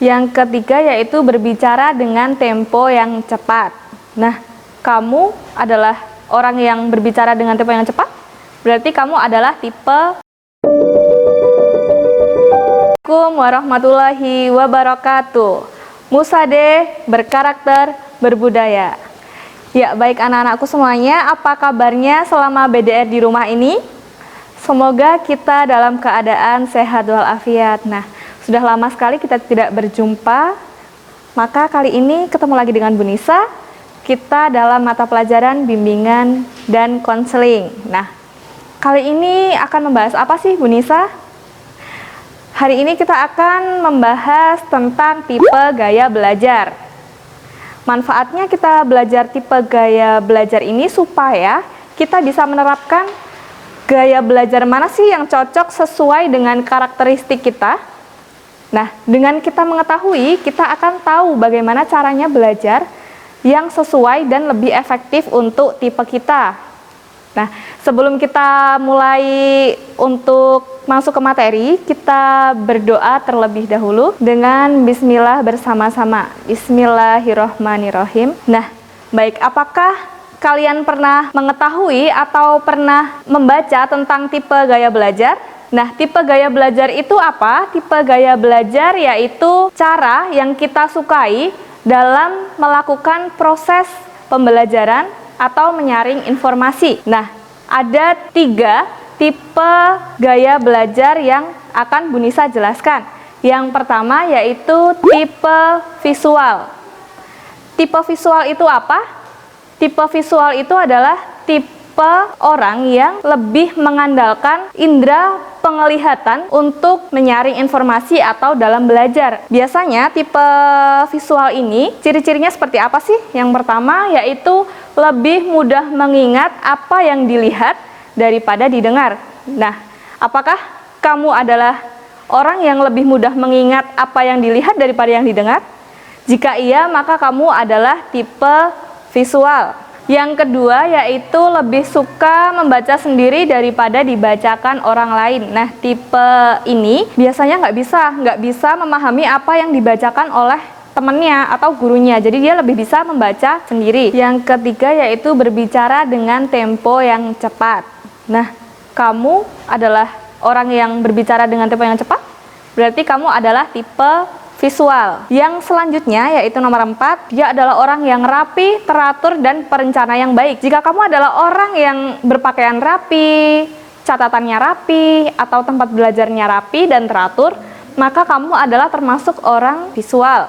Yang ketiga yaitu berbicara dengan tempo yang cepat. Nah, kamu adalah orang yang berbicara dengan tempo yang cepat? Berarti kamu adalah tipe Assalamualaikum warahmatullahi wabarakatuh. Musade berkarakter berbudaya. Ya, baik anak-anakku semuanya, apa kabarnya selama BDR di rumah ini? Semoga kita dalam keadaan sehat walafiat. Nah, sudah lama sekali kita tidak berjumpa. Maka kali ini ketemu lagi dengan Bu Nisa. Kita dalam mata pelajaran bimbingan dan konseling. Nah, kali ini akan membahas apa sih Bu Nisa? Hari ini kita akan membahas tentang tipe gaya belajar. Manfaatnya kita belajar tipe gaya belajar ini supaya kita bisa menerapkan gaya belajar mana sih yang cocok sesuai dengan karakteristik kita. Nah, dengan kita mengetahui, kita akan tahu bagaimana caranya belajar yang sesuai dan lebih efektif untuk tipe kita. Nah, sebelum kita mulai untuk masuk ke materi, kita berdoa terlebih dahulu dengan bismillah bersama-sama. Bismillahirrohmanirrohim. Nah, baik, apakah kalian pernah mengetahui atau pernah membaca tentang tipe gaya belajar? Nah, tipe gaya belajar itu apa? Tipe gaya belajar yaitu cara yang kita sukai dalam melakukan proses pembelajaran atau menyaring informasi. Nah, ada 3 tipe gaya belajar yang akan Bu Nisa jelaskan. Yang pertama yaitu tipe visual. Tipe visual itu apa? Tipe visual itu adalah tipe orang yang lebih mengandalkan indera penglihatan untuk menyaring informasi atau dalam belajar. Biasanya tipe visual ini ciri-cirinya seperti apa sih? Yang pertama yaitu lebih mudah mengingat apa yang dilihat daripada didengar. Nah, apakah kamu adalah orang yang lebih mudah mengingat apa yang dilihat daripada yang didengar? Jika iya, maka kamu adalah tipe visual. Yang kedua yaitu lebih suka membaca sendiri daripada dibacakan orang lain. Nah, tipe ini biasanya nggak bisa memahami apa yang dibacakan oleh temannya atau gurunya. Jadi dia lebih bisa membaca sendiri. Yang ketiga yaitu berbicara dengan tempo yang cepat. Nah, kamu adalah orang yang berbicara dengan tempo yang cepat? Berarti kamu adalah tipe visual. Yang selanjutnya yaitu nomor 4, dia adalah orang yang rapi, teratur, dan perencana yang baik. Jika kamu adalah orang yang berpakaian rapi, catatannya rapi, atau tempat belajarnya rapi dan teratur, maka kamu adalah termasuk orang visual.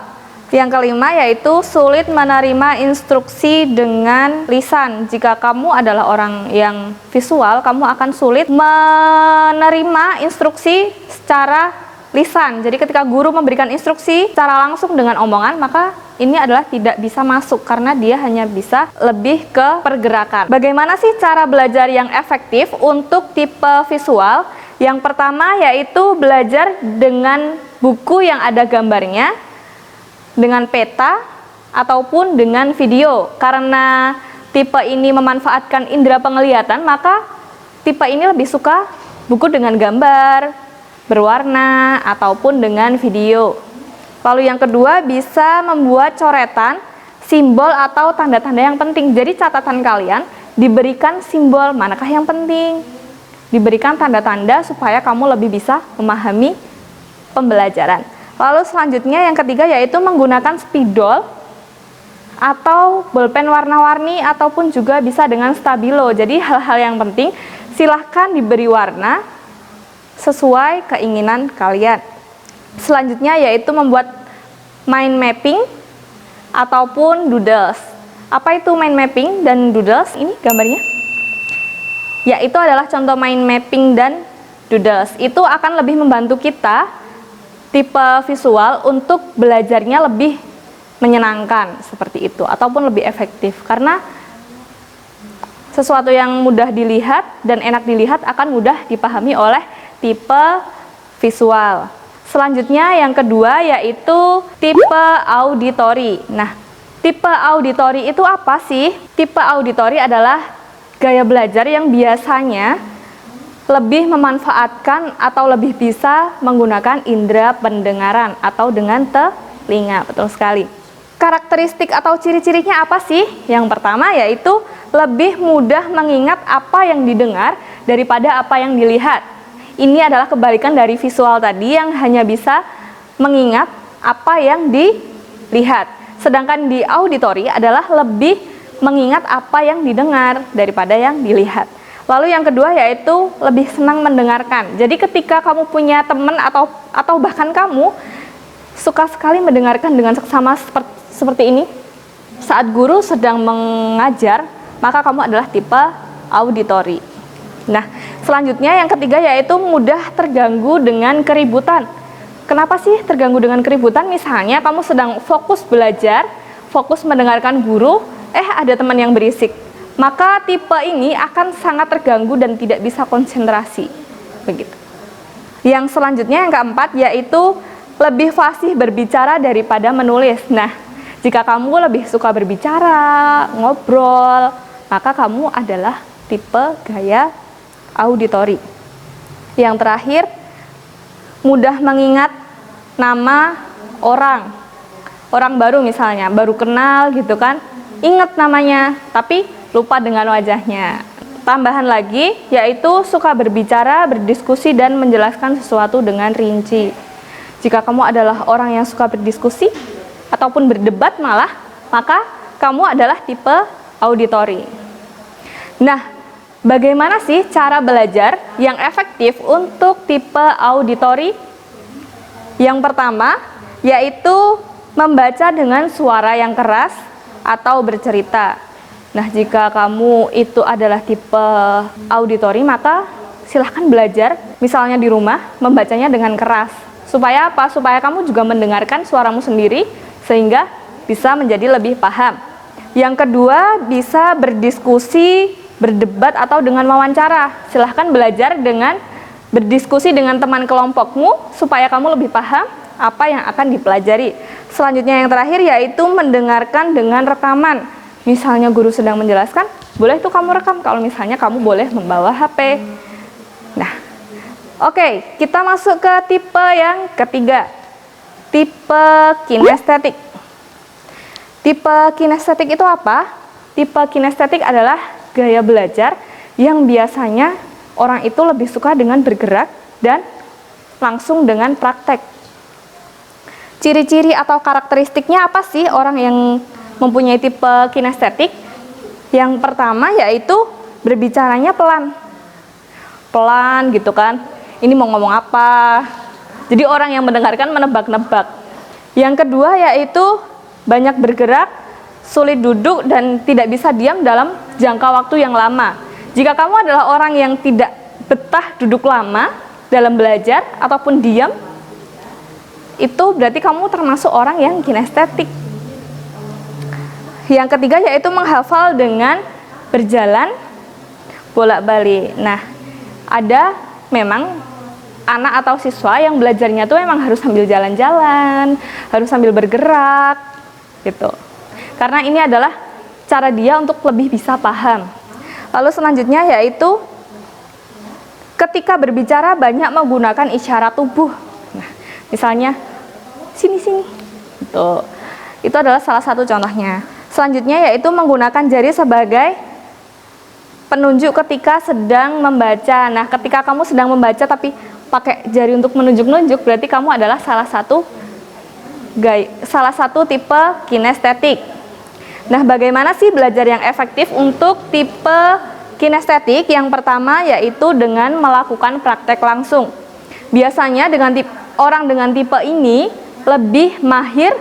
Yang kelima yaitu sulit menerima instruksi dengan lisan. Jika kamu adalah orang yang visual, kamu akan sulit menerima instruksi secara lisan. Jadi ketika guru memberikan instruksi secara langsung dengan omongan, maka ini adalah tidak bisa masuk karena dia hanya bisa lebih ke pergerakan. Bagaimana sih cara belajar yang efektif untuk tipe visual? Yang pertama yaitu belajar dengan buku yang ada gambarnya, dengan peta, ataupun dengan video. Karena tipe ini memanfaatkan indera penglihatan, maka tipe ini lebih suka buku dengan gambar, berwarna, ataupun dengan video. Lalu yang kedua, bisa membuat coretan, simbol atau tanda-tanda yang penting. Jadi catatan kalian diberikan simbol manakah yang penting, diberikan tanda-tanda supaya kamu lebih bisa memahami pembelajaran. Lalu selanjutnya yang ketiga yaitu menggunakan spidol atau bolpen warna-warni, ataupun juga bisa dengan stabilo. Jadi hal-hal yang penting silahkan diberi warna sesuai keinginan kalian. Selanjutnya yaitu membuat mind mapping ataupun doodles. Apa itu mind mapping dan doodles? Ini gambarnya. Ya, itu adalah contoh mind mapping dan doodles. Itu akan lebih membantu kita tipe visual untuk belajarnya lebih menyenangkan seperti itu, ataupun lebih efektif. Karena sesuatu yang mudah dilihat dan enak dilihat akan mudah dipahami oleh tipe visual. Selanjutnya yang kedua yaitu tipe auditory. Nah, tipe auditory itu apa sih? Tipe auditory adalah gaya belajar yang biasanya lebih memanfaatkan atau lebih bisa menggunakan indera pendengaran atau dengan telinga. Betul sekali. Karakteristik atau ciri-cirinya apa sih? Yang pertama yaitu lebih mudah mengingat apa yang didengar daripada apa yang dilihat. Ini adalah kebalikan dari visual tadi yang hanya bisa mengingat apa yang dilihat. Sedangkan di auditory adalah lebih mengingat apa yang didengar daripada yang dilihat. Lalu yang kedua yaitu lebih senang mendengarkan. Jadi ketika kamu punya teman atau bahkan kamu suka sekali mendengarkan dengan seksama seperti ini, saat guru sedang mengajar, maka kamu adalah tipe auditory. Nah, selanjutnya yang ketiga yaitu mudah terganggu dengan keributan. Kenapa sih terganggu dengan keributan? Misalnya kamu sedang fokus belajar, fokus mendengarkan guru, ada teman yang berisik. Maka tipe ini akan sangat terganggu dan tidak bisa konsentrasi. Begitu. Yang selanjutnya yang keempat yaitu lebih fasih berbicara daripada menulis. Nah, jika kamu lebih suka berbicara, ngobrol, maka kamu adalah tipe gaya auditory. Yang terakhir, mudah mengingat nama orang. Orang baru misalnya, baru kenal gitu kan, ingat namanya, tapi lupa dengan wajahnya. Tambahan lagi, yaitu suka berbicara, berdiskusi, dan menjelaskan sesuatu dengan rinci. Jika kamu adalah orang yang suka berdiskusi, ataupun berdebat malah, maka kamu adalah tipe auditory. Nah, bagaimana sih cara belajar yang efektif untuk tipe auditory? Yang pertama, yaitu membaca dengan suara yang keras atau bercerita. Nah, jika kamu itu adalah tipe auditory, maka silahkan belajar, misalnya di rumah, membacanya dengan keras. Supaya apa? Supaya kamu juga mendengarkan suaramu sendiri, sehingga bisa menjadi lebih paham. Yang kedua, bisa berdiskusi, berdebat, atau dengan wawancara. Silahkan belajar dengan berdiskusi dengan teman kelompokmu, supaya kamu lebih paham apa yang akan dipelajari. Selanjutnya yang terakhir, yaitu mendengarkan dengan rekaman. Misalnya guru sedang menjelaskan, boleh tuh kamu rekam kalau misalnya kamu boleh membawa HP. Nah, oke, kita masuk ke tipe yang ketiga. Tipe kinestetik. Tipe kinestetik itu apa? Tipe kinestetik adalah gaya belajar yang biasanya orang itu lebih suka dengan bergerak dan langsung dengan praktek. Ciri-ciri atau karakteristiknya apa sih orang yang mempunyai tipe kinestetik? Yang pertama yaitu berbicaranya pelan gitu kan, ini mau ngomong apa, jadi orang yang mendengarkan menebak-nebak. Yang kedua yaitu banyak bergerak, sulit duduk, dan tidak bisa diam dalam jangka waktu yang lama. Jika kamu adalah orang yang tidak betah duduk lama dalam belajar ataupun diam, itu berarti kamu termasuk orang yang kinestetik. Yang ketiga yaitu menghafal dengan berjalan bolak-balik. Nah, ada memang anak atau siswa yang belajarnya tuh memang harus sambil jalan-jalan, harus sambil bergerak gitu. Karena ini adalah cara dia untuk lebih bisa paham. Lalu selanjutnya yaitu ketika berbicara banyak menggunakan isyarat tubuh. Nah, misalnya sini gitu. Itu adalah salah satu contohnya. Selanjutnya yaitu menggunakan jari sebagai penunjuk ketika sedang membaca. Nah, ketika kamu sedang membaca tapi pakai jari untuk menunjuk-nunjuk, berarti kamu adalah salah satu tipe kinestetik. Nah, bagaimana sih belajar yang efektif untuk tipe kinestetik? Yang pertama yaitu dengan melakukan praktek langsung. Biasanya orang dengan tipe ini lebih mahir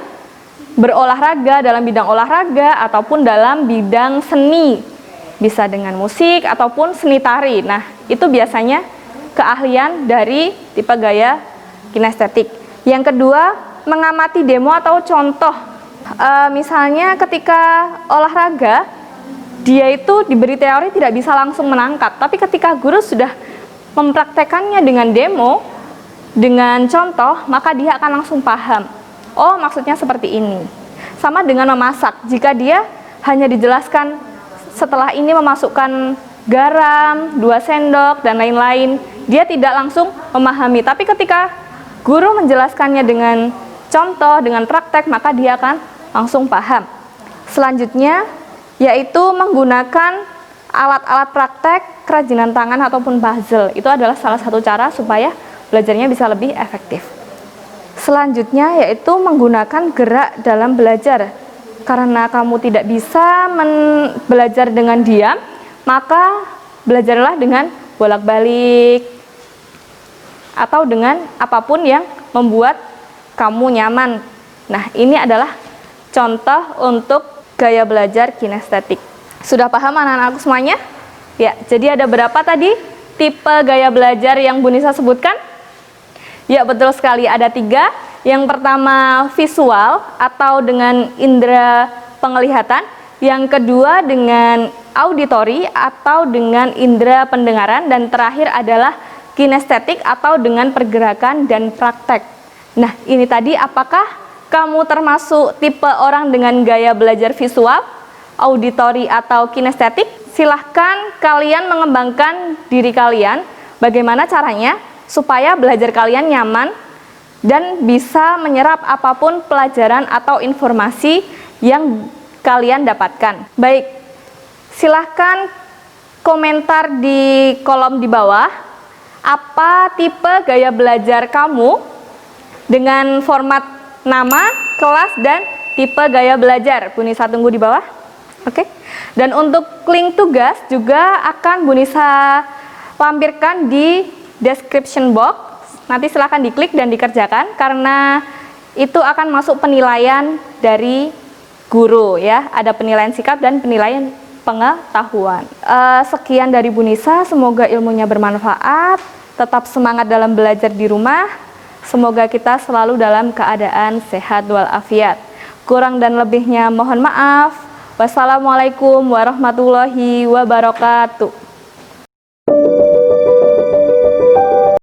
berolahraga, dalam bidang olahraga ataupun dalam bidang seni, bisa dengan musik ataupun seni tari. Nah, itu biasanya keahlian dari tipe gaya kinestetik. Yang kedua, mengamati demo atau contoh. Misalnya ketika olahraga, dia itu diberi teori tidak bisa langsung menangkap, tapi ketika guru sudah mempraktekannya dengan demo, dengan contoh, maka dia akan langsung paham. Oh, maksudnya seperti ini. Sama dengan memasak. Jika dia hanya dijelaskan setelah ini memasukkan garam, 2 sendok, dan lain-lain. Dia tidak langsung memahami, tapi ketika guru menjelaskannya dengan contoh, dengan praktek, maka dia akan langsung paham. Selanjutnya, yaitu menggunakan alat-alat praktek, kerajinan tangan ataupun puzzle. Itu adalah salah satu cara supaya belajarnya bisa lebih efektif. Selanjutnya, yaitu menggunakan gerak dalam belajar. Karena kamu tidak bisa belajar dengan diam, maka belajarlah dengan bolak-balik atau dengan apapun yang membuat kamu nyaman. Nah, ini adalah contoh untuk gaya belajar kinestetik. Sudah paham anak-anakku semuanya? Ya, jadi ada berapa tadi tipe gaya belajar yang Bu Nisa sebutkan? Ya, betul sekali, ada 3. Yang pertama visual atau dengan indera penglihatan. Yang kedua dengan auditori atau dengan indera pendengaran. Dan terakhir adalah kinestetik atau dengan pergerakan dan praktek. Nah, ini tadi apakah kamu termasuk tipe orang dengan gaya belajar visual, auditori, atau kinestetik? Silahkan kalian mengembangkan diri kalian. Bagaimana caranya supaya belajar kalian nyaman dan bisa menyerap apapun pelajaran atau informasi yang kalian dapatkan. Baik, silahkan komentar di kolom di bawah. Apa tipe gaya belajar kamu dengan format nama, kelas, dan tipe gaya belajar? Bu Nisa tunggu di bawah. Oke. Dan untuk link tugas juga akan Bu Nisa lampirkan di description box. Nanti silahkan diklik dan dikerjakan karena itu akan masuk penilaian dari guru ya. Ada penilaian sikap dan penilaian pengetahuan. Sekian dari Bu Nisa, semoga ilmunya bermanfaat. Tetap semangat dalam belajar di rumah. Semoga kita selalu dalam keadaan sehat walafiat. Kurang dan lebihnya mohon maaf. Wassalamualaikum warahmatullahi wabarakatuh.